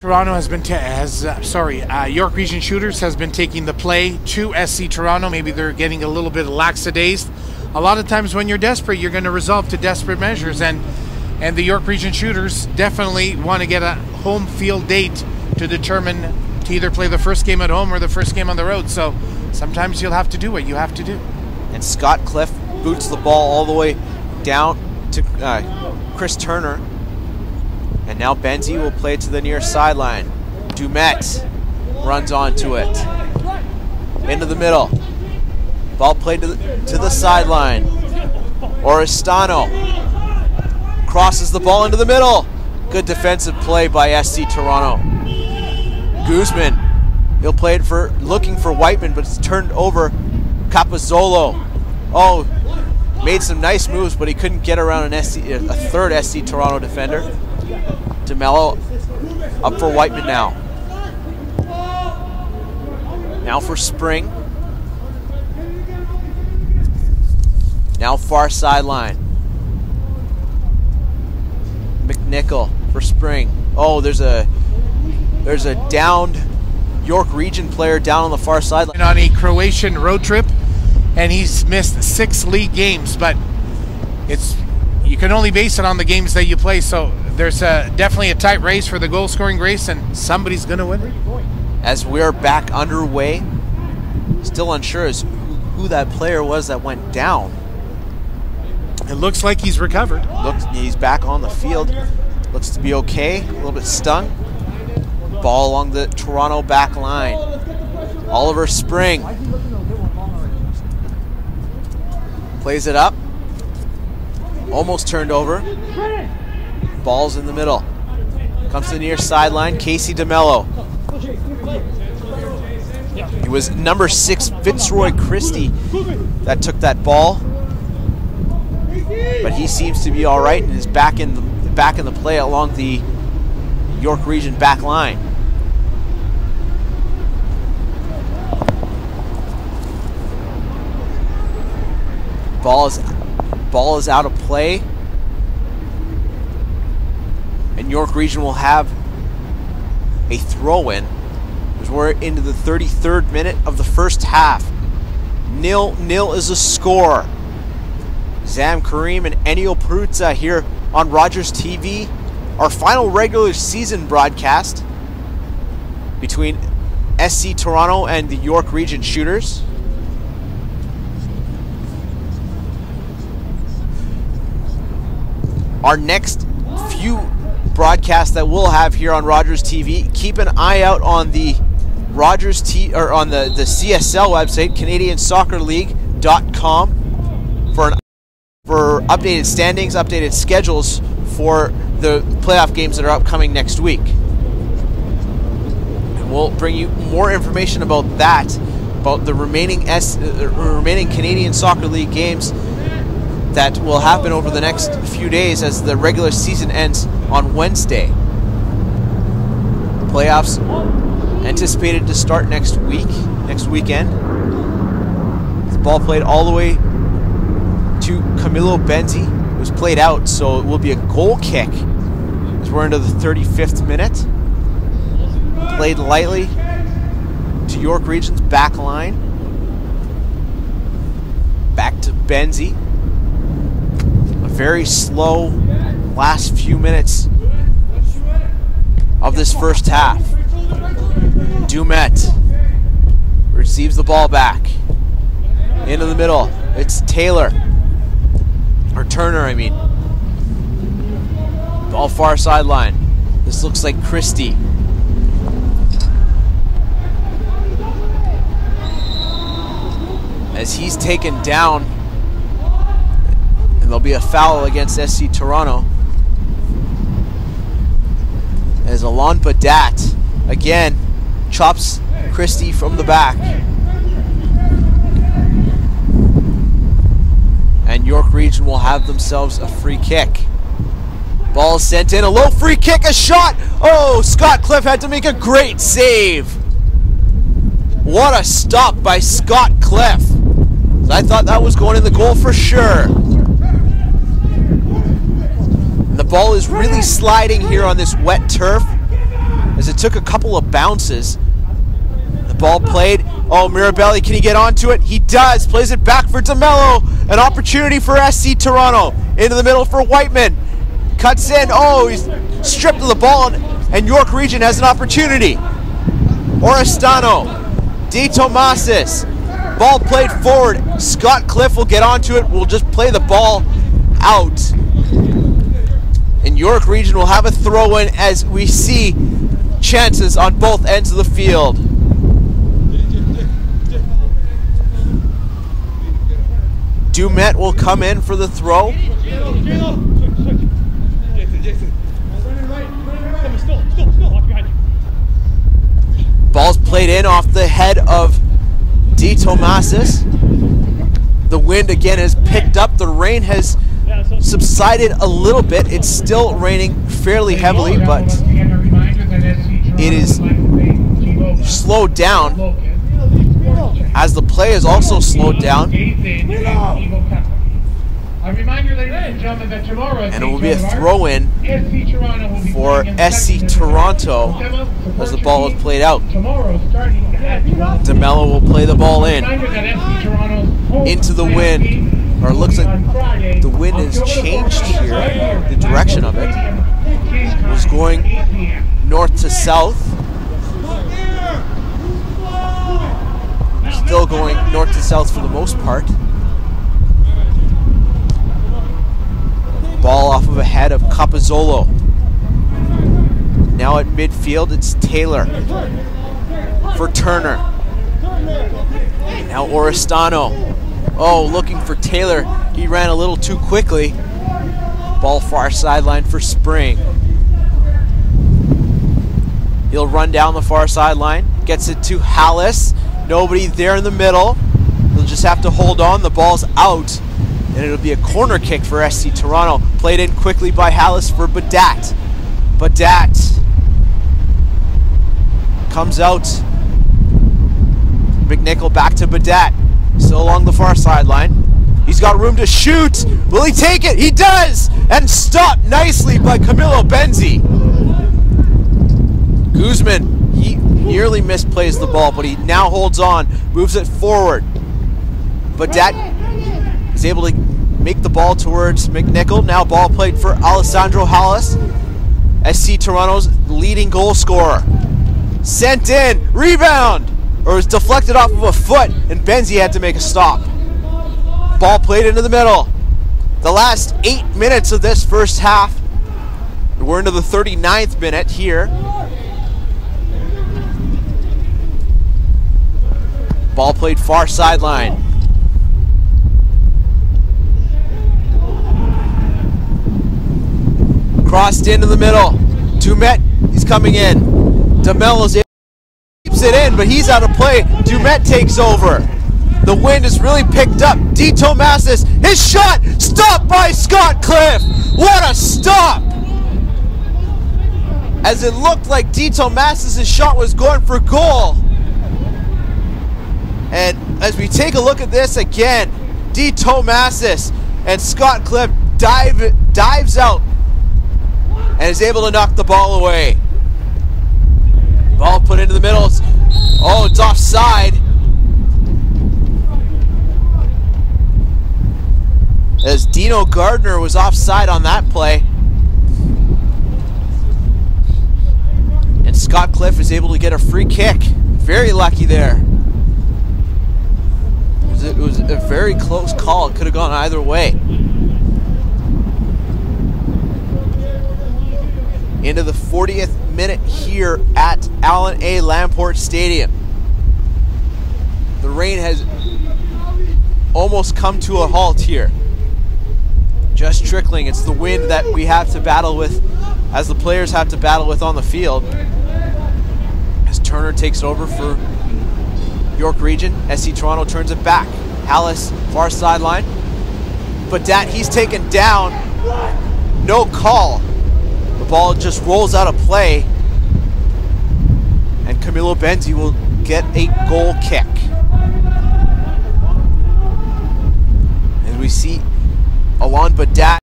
Toronto has been York Region Shooters has been taking the play to SC Toronto. Maybe they're getting a little bit lackadaisical. A lot of times when you're desperate, you're going to resort to desperate measures, and the York Region Shooters definitely want to get a home field date to determine to either play the first game at home or the first game on the road. So sometimes you'll have to do what you have to do. And Scott Cliff boots the ball all the way down to Chris Turner. And now Benzie will play it to the near sideline. Dumet runs onto it. Into the middle. Ball played to the sideline. Oristano crosses the ball into the middle. Good defensive play by SC Toronto. Guzman, he'll play it looking for Whiteman, but it's turned over. Capozzolo. Oh, made some nice moves, but he couldn't get around a third SC Toronto defender. DeMello up for Whiteman now. Now for Spring. Now far sideline. McNichol for Spring. Oh, there's a downed York Region player down on the far sideline. On a Croatian road trip, and he's missed 6 league games, but you can only base it on the games that you play. So there's definitely a tight race for the goal scoring race, and somebody's going to win. As we're back underway, still unsure as who that player was that went down. It looks like he's recovered. He's back on the field. Looks to be okay. A little bit stung. Ball along the Toronto back line. Oliver Spring plays it up. Almost turned over. Ball's in the middle. Comes to the near sideline. Casey DeMello. It was number 6 Fitzroy Christie that took that ball, but he seems to be all right and is back in the play along the York Region back line. Ball is out of play, and York Region will have a throw-in as we're into the 33rd minute of the first half. 0-0 is a score. Zam Karim and Ennio Peruzza here on Rogers TV. Our final regular season broadcast between SC Toronto and the York Region Shooters. Our next few broadcasts that we'll have here on Rogers TV, keep an eye out on the on the CSL website, CanadianSoccerLeague.com, for updated standings, updated schedules for the playoff games that are upcoming next week. And we'll bring you more information about that, about the remaining Canadian Soccer League games that will happen over the next few days as the regular season ends on Wednesday. Playoffs anticipated to start next weekend. The ball played all the way to Camilo Benzie. It was played out, so it will be a goal kick as we're into the 35th minute. Played lightly to York Region's back line. Back to Benzie. A very slow last few minutes of this first half. Dumet receives the ball back. Into the middle. It's Taylor. Or Turner, I mean. Ball far sideline. This looks like Christie. As he's taken down, and there'll be a foul against SC Toronto. As Alon Badat again chops Christie from the back. And York Region will have themselves a free kick. Ball sent in, a low free kick, a shot! Oh, Scott Cliff had to make a great save. What a stop by Scott Cliff. I thought that was going in the goal for sure. And the ball is really sliding here on this wet turf as it took a couple of bounces. The ball played. Oh, Mirabelli, can he get onto it? He does. Plays it back for DeMello. An opportunity for SC Toronto. Into the middle for Whiteman. Cuts in. Oh, he's stripped of the ball, and York Region has an opportunity. Oristano. De Tomasis. Ball played forward. Scott Cliff will get onto it. We'll just play the ball out. And York Region will have a throw-in as we see chances on both ends of the field. Dumet will come in for the throw. Ball's played in off the head of De Tomasis. The wind again has picked up. The rain has subsided a little bit. It's still raining fairly heavily, but it is slowed down as the play is also slowed down. And it will be a throw-in for SC Toronto as the ball is played out. DeMello will play the ball in into the wind. Or it looks like the wind has changed here, the direction of it. It was going north to south. Still going north to south for the most part. Ball off of a head of Capozzolo. Now at midfield, it's Taylor for Turner. Now Oristano. Oh, looking for Taylor. He ran a little too quickly. Ball far sideline for Spring. He'll run down the far sideline. Gets it to Hallis. Nobody there in the middle. He'll just have to hold on. The ball's out. And it'll be a corner kick for SC Toronto. Played in quickly by Hallis for Badat. Badat comes out. McNichol back to Badat. Still along the far sideline. He's got room to shoot. Will he take it? He does! And stopped nicely by Camilo Benzi. Guzman, he nearly misplays the ball, but he now holds on, moves it forward. Badat is able to make the ball towards McNichol. Now ball played for Alessandro Hallis, SC Toronto's leading goal scorer. Sent in, rebound! Or was deflected off of a foot, and Benzi had to make a stop. Ball played into the middle. The last 8 minutes of this first half. We're into the 39th minute here. Ball played far sideline. Crossed into the middle. Dumet, he's coming in. DeMello's in. Keeps it in, but he's out of play. Dumet takes over. The wind has really picked up. De Tomasis, his shot, stopped by Scott Cliff. What a stop! As it looked like De Tomasis' shot was going for goal. And as we take a look at this again, De Tomasis and Scott Cliff dives out and is able to knock the ball away. Ball put into the middle. Oh, it's offside. As Dino Gardner was offside on that play. And Scott Cliff is able to get a free kick. Very lucky there. It was a very close call. It could have gone either way. Into the 40th minute here at Allen A. Lamport Stadium. The rain has almost come to a halt here. Just trickling. It's the wind that we have to battle with, as the players have to battle with on the field. As Turner takes over for York Region, SC Toronto turns it back. Hallis, far sideline. But he's taken down. No call. The ball just rolls out of play, and Camilo Benzi will get a goal kick. As we see Alon Badat